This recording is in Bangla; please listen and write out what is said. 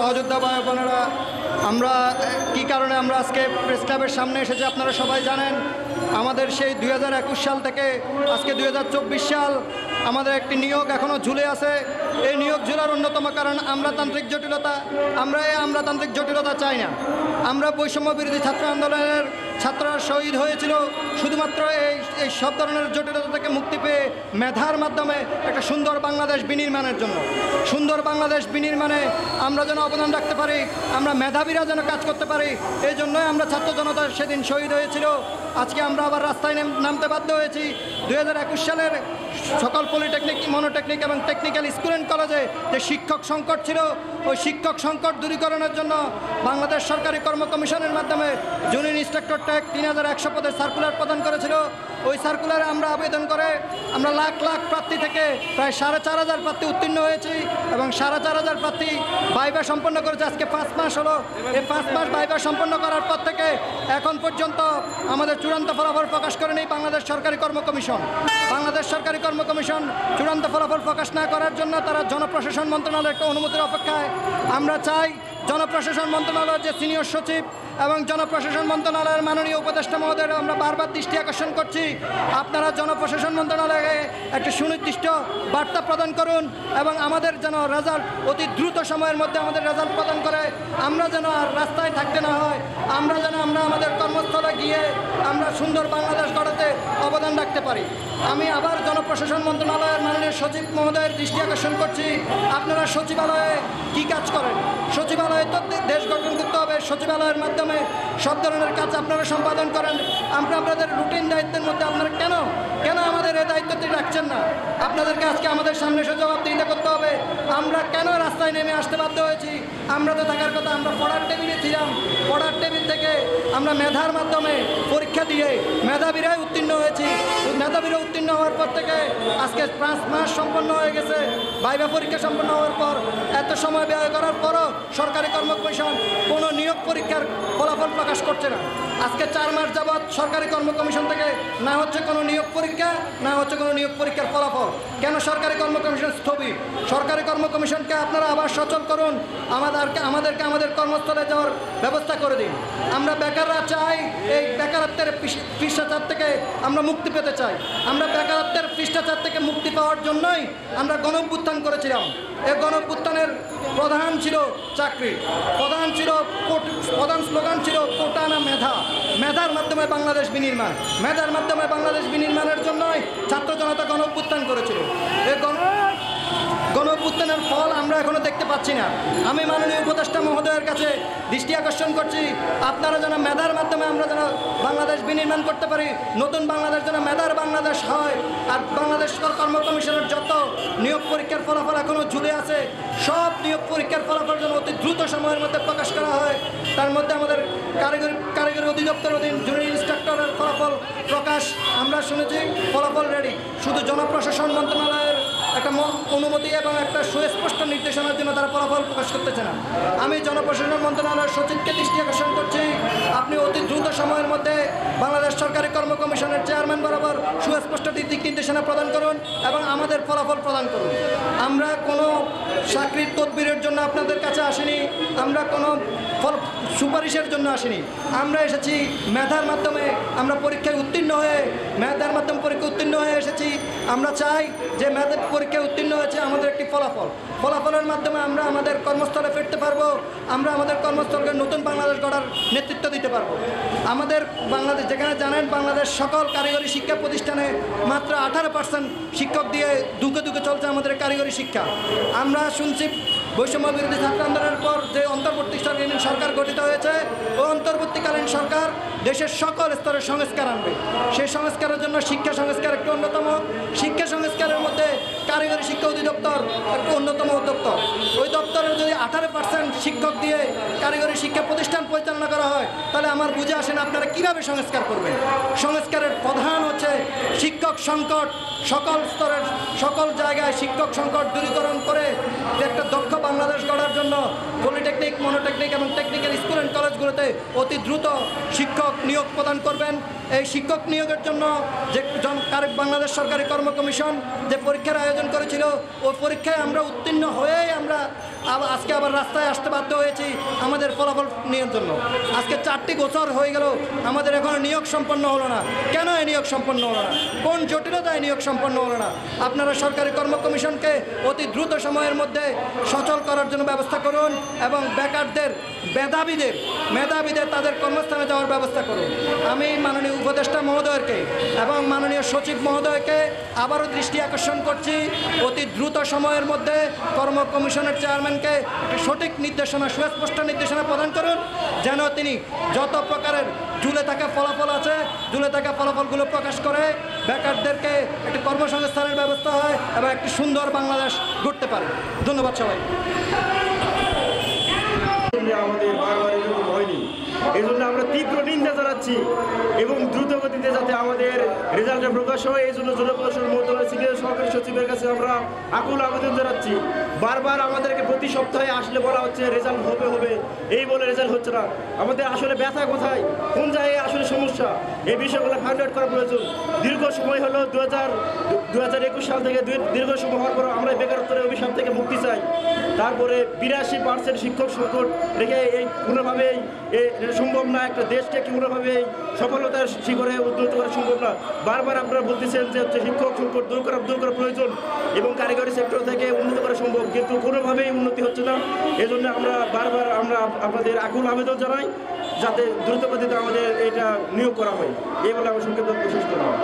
সহযোদ্ধা ভাই বোনেরা, আমরা কি কারণে আমরা আজকে প্রেস ক্লাবের সামনে এসেছি আপনারা সবাই জানেন। আমাদের সেই 2021 সাল থেকে আজকে 2024 সাল আমাদের একটি নিয়োগ এখনও ঝুলে আছে। এই নিয়োগ ঝুলার অন্যতম কারণ আমলাতান্ত্রিক জটিলতা। আমরা এই আমলাতান্ত্রিক জটিলতা চাই না। আমরা বৈষম্য বিরোধী ছাত্র আন্দোলনের ছাত্ররা শহীদ হয়েছিল শুধুমাত্র এই সব ধরনের জটিলতা থেকে মুক্তি পেয়ে মেধার মাধ্যমে একটা সুন্দর বাংলাদেশ বিনির্মাণের জন্য। সুন্দর বাংলাদেশ বিনির্মাণে আমরা যেন অবদান রাখতে পারি, আমরা মেধাবীরা যেন কাজ করতে পারি, এই জন্যই আমরা ছাত্র জনতা সেদিন শহীদ হয়েছিল। আজকে আমরা আবার রাস্তায় নামতে বাধ্য হয়েছি। 2021 সালের সকল পলিটেকনিক, মনোটেকনিক এবং টেকনিক্যাল স্কুল অ্যান্ড কলেজে যে শিক্ষক সংকট ছিল, ওই শিক্ষক সংকট দূরীকরণের জন্য বাংলাদেশ সরকারি কর্ম কমিশনের মাধ্যমে জুনিয়র ইন্সট্রাক্টর ট্যাগ 3100 পদের সার্কুলার প্রদান করেছিল। ওই সার্কুলারে আমরা আবেদন করে আমরা লাখ লাখ প্রার্থী থেকে প্রায় 4500 প্রার্থী উত্তীর্ণ হয়েছি এবং 4500 প্রার্থী ভাইভা সম্পন্ন করেছে। আজকে 5 মাস হলো। এই 5 মাস ভাইভা সম্পন্ন করার পর থেকে এখন পর্যন্ত আমাদের চূড়ান্ত ফলাফল প্রকাশ করেনি বাংলাদেশ সরকারি কর্ম কমিশন। বাংলাদেশ সরকারি কর্ম কমিশন চূড়ান্ত ফলাফল প্রকাশ না করার জন্য তারা জনপ্রশাসন মন্ত্রণালয়ের একটা অনুমতির অপেক্ষায়। আমরা চাই জনপ্রশাসন মন্ত্রণালয়ের যে সিনিয়র সচিব এবং জনপ্রশাসন মন্ত্রণালয়ের মাননীয় উপদেষ্টা মহোদয়ের আমরা বারবার দৃষ্টি আকর্ষণ করছি, আপনারা জনপ্রশাসন মন্ত্রণালয়ে একটি সুনির্দিষ্ট বার্তা প্রদান করুন এবং আমাদের যেন রেজাল্ট অতি দ্রুত সময়ের মধ্যে আমাদের রেজাল্ট প্রদান করে আমরা যেন আর রাস্তায় থাকতে না হয়। আমরা যেন আমাদের কর্মস্থলে গিয়ে আমরা সুন্দর বাংলাদেশ গড়াতে অবদান রাখতে পারি। আমি আবার জনপ্রশাসন মন্ত্রণালয়ের মাননীয় সচিব মহোদয়ের দৃষ্টি আকর্ষণ করছি, আপনারা সচিবালয়ে কী কাজ করেন? সচিবালয়ে তো দেশ গঠন করতে হবে। সচিবালয়ের মাধ্যমে সব ধরনের কাজ আপনারা সম্পাদন করেন। আমরা আপনাদের রুটিন দায়িত্বের মধ্যে আপনারা কেন আমাদের এই দায়িত্বটি রাখছেন না? আপনাদেরকে আজকে আমাদের সামনে এসে জবাবদিহিতা করতে হবে। আমরা কেন রাস্তায় নেমে আসতে বাধ্য হয়েছি? আমরা তো থাকার কথা, আমরা পড়ার টেবিলে ছিলাম। পড়ার টেবিল থেকে আমরা মেধার মাধ্যমে পরীক্ষা দিয়ে মেধাবীরাই উত্তীর্ণ হয়েছি। মেধাবীরা উত্তীর্ণ হওয়ার পর থেকে আজকে 5 মাস সম্পন্ন হয়ে গেছে। ভাইভা পরীক্ষা সম্পন্ন হওয়ার পর এত সময় ব্যয় করার পরও সরকারি কর্ম কমিশন কোনো নিয়োগ পরীক্ষার ফলাফল প্রকাশ করছে না। আজকে 4 মাস যাবৎ সরকারি কর্ম কমিশন থেকে না হচ্ছে কোনো নিয়োগ পরীক্ষা, না হচ্ছে কোনো নিয়োগ পরীক্ষার ফলাফল। কেন সরকারি কর্ম কমিশন স্থবির? সরকারি কর্ম কমিশনকে আপনারা আবার সচল করুন, আমাদেরকে আমাদের কর্মস্থলে যাওয়ার ব্যবস্থা করে দিন। আমরা বেকাররা চাই এই বেকারত্বের পৃষ্ঠাচার থেকে আমরা মুক্তি পেতে চাই। আমরা বেকারত্বের পৃষ্ঠাচার থেকে মুক্তি পাওয়ার জন্যই আমরা গণঅভ্যুত্থান করেছিলাম। এই গণঅভ্যুত্থানের প্রধান ছিল চাকরি, প্রধান স্লোগান ছিল কোটা না মেধা। মেধার মাধ্যমে বাংলাদেশ বিনির্মাণ, মেধার মাধ্যমে বাংলাদেশ বিনির্মাণের জন্যই ছাত্র জনতা গণঅভ্যুত্থান করেছিল। এই গণঅভ্যুত্থানের ফল আমরা এখনো দেখতে পাচ্ছি না। আমি মাননীয় উপদেষ্টা মহোদয়ের কাছে দৃষ্টি আকর্ষণ করছি, আপনারা যেন মেধার মাধ্যমে আমরা যেন বাংলাদেশ বিনির্মাণ করতে পারি। নতুন বাংলাদেশ যেন মেধার বাংলাদেশ হয়। আর বাংলাদেশ কর্ম কমিশনের যত নিয়োগ পরীক্ষার ফলাফল এখনও ঝুলে আছে, সব নিয়োগ পরীক্ষার ফলাফল যেন অতি দ্রুত সময়ের মধ্যে প্রকাশ করা হয়। তার মধ্যে আমাদের কারিগরি অধিদপ্তর অধীন জুনিয়র ইন্সট্রাক্টরের ফলাফল প্রকাশ আমরা শুনেছি, ফলাফল রেডি। শুধু জনপ্রশাসন মন্ত্রণালয়ের একটা অনুমতি এবং একটা সুস্পষ্ট নির্দেশনার জন্য তারা ফলাফল প্রকাশ করতেছে না। আমি জনপ্রশাসন মন্ত্রণালয়ের সচিবকে দৃষ্টি আকর্ষণ করছি, আপনি অতি দ্রুত সময়ের মধ্যে বাংলাদেশ সরকারি কর্ম কমিশনের চেয়ারম্যান বরাবর সুস্পষ্ট দিক নির্দেশনা প্রদান করুন এবং আমাদের ফলাফল প্রদান করুন। আমরা কোনো চাকরির তদবিরের জন্য আপনাদের কাছে আসিনি, আমরা কোনো সুপারিশের জন্য আসিনি। আমরা এসেছি মেধার মাধ্যমে, আমরা পরীক্ষায় উত্তীর্ণ হয়ে মেধার মাধ্যমে পরীক্ষা উত্তীর্ণ হয়ে এসেছি। আমরা চাই যে মেধার পরীক্ষায় উত্তীর্ণ হয়েছে আমাদের একটি ফলাফলের মাধ্যমে আমরা আমাদের কর্মস্থলে ফিরতে পারবো। আমরা আমাদের কর্মস্থলকে নতুন বাংলাদেশ গড়ার নেতৃত্ব দিতে পারবো। আমাদের বাংলাদেশ, যেখানে জানেন বাংলাদেশ সকল কারিগরি শিক্ষা প্রতিষ্ঠানে মাত্র 18% শিক্ষক দিয়ে দুঃখে চলছে আমাদের কারিগরি শিক্ষা। আমরা শুনছি বৈষম্য বিরোধী ছাত্র আন্দোলনের পর যে অন্তর্বর্তীকালীন সরকার গঠিত হয়েছে, ওই অন্তর্বর্তীকালীন সরকার দেশের সকল স্তরের সংস্কার আনবে। সেই সংস্কারের জন্য শিক্ষা সংস্কার একটি অন্যতম। শিক্ষা সংস্কারের মধ্যে কারিগরি শিক্ষা অধিদপ্তর একটি অন্যতম দপ্তর। ওই দপ্তরের যদি 18% শিক্ষক দিয়ে কারিগরি শিক্ষা প্রতিষ্ঠান পরিচালনা করা হয়, তাহলে আমার বুঝে আসেন আপনারা কীভাবে সংস্কার করবেন। সংস্কারের প্রধান হচ্ছে শিক্ষক সংকট। সকল স্তরের সকল জায়গায় শিক্ষক সংকট দূরীকরণ করে একটা দক্ষ বাংলাদেশ গড়ার জন্য পলিটেকনিক, মনোটেকনিক এবং টেকনিক্যাল স্কুল অ্যান্ড কলেজগুলোতে অতি দ্রুত শিক্ষক নিয়োগ প্রদান করবেন। এই শিক্ষক নিয়োগের জন্য যে বাংলাদেশ সরকারি কর্ম কমিশন যে পরীক্ষার আয়োজন করেছিল, ওই পরীক্ষায় আমরা উত্তীর্ণ হয়েই আমরা আজকে আবার রাস্তায় আসতে বাধ্য হয়েছি আমাদের ফলাফল নেওয়ার জন্য। আজকে 4টি গোচর হয়ে গেল, আমাদের এখনো নিয়োগ সম্পন্ন হলো না। কেন এই নিয়োগ সম্পন্ন হলো না? কোন জটিলতায় নিয়োগ সম্পন্ন হলো না? আপনারা সরকারি কর্ম কমিশনকে অতি দ্রুত সময়ের মধ্যে সচল করার জন্য ব্যবস্থা করুন এবং বেকারদের মেধাবীদের তাদের কর্মস্থানে যাওয়ার ব্যবস্থা করুন। আমি মাননীয় উপদেষ্টা মহোদয়কে এবং মাননীয় সচিব মহোদয়কে আবারও দৃষ্টি আকর্ষণ করছি, অতি দ্রুত সময়ের মধ্যে কর্ম কমিশনের চেয়ারম্যানকে একটি সঠিক নির্দেশনা, সুস্পষ্ট নির্দেশনা প্রদান করুন, যেন তিনি যত প্রকারের ঝুলে থাকা ফলাফল আছে, ঝুলে থাকা ফলাফলগুলো প্রকাশ করে বেকারদেরকে একটি কর্মসংস্থানের ব্যবস্থা হয় এবং একটি সুন্দর বাংলাদেশ গড়তে পারে। ধন্যবাদ সবাই। আমাদের বারবার এরকম হয়নি, এই জন্য আমরা তীব্র নিন্দা জানাচ্ছি এবং দ্রুত গতিতে যাতে আমাদের রেজাল্টটা প্রকাশ হয়, এই জন্য জেলা প্রশাসন মন্ত্রণালয়ের সিনিয়র সহকারী সচিবের কাছে আমরা আকুল আবেদন জানাচ্ছি। বারবার আমাদেরকে প্রতি সপ্তাহে আসলে বলা হচ্ছে রেজাল্ট হবে, এই বলে রেজাল্ট হচ্ছে না। আমাদের আসলে ব্যথা কোথায়, কোন জায়গায় আসলে সমস্যা, এই বিষয়গুলো ফাইন্ড আউট করা প্রয়োজন। দীর্ঘ সময় হলো 2021 সাল থেকে দীর্ঘ সময় হওয়ার পর আমরা বেকারত্বের অভিশাপ থেকে মুক্তি চাই। তারপরে 82% শিক্ষক সংকট রেখে এই কোনোভাবেই সম্ভব না, একটা দেশকে কোনোভাবেই সফলতার শিখরে উন্নত করা সম্ভব না। বারবার আপনারা বলতেছেন যে হচ্ছে শিক্ষক সংকট দূর করা প্রয়োজন এবং কারিগরি সেক্টর থেকে উন্নত করা সম্ভব, কিন্তু কোনোভাবেই উন্নতি হচ্ছে না। এই জন্য আমরা বারবার আপনাদের আকুল আবেদন জানাই যাতে দ্রুত গতিতে আমাদের এটা নিয়োগ করা হয়। এই বলে আমার সংক্ষেপে শেষ করলাম।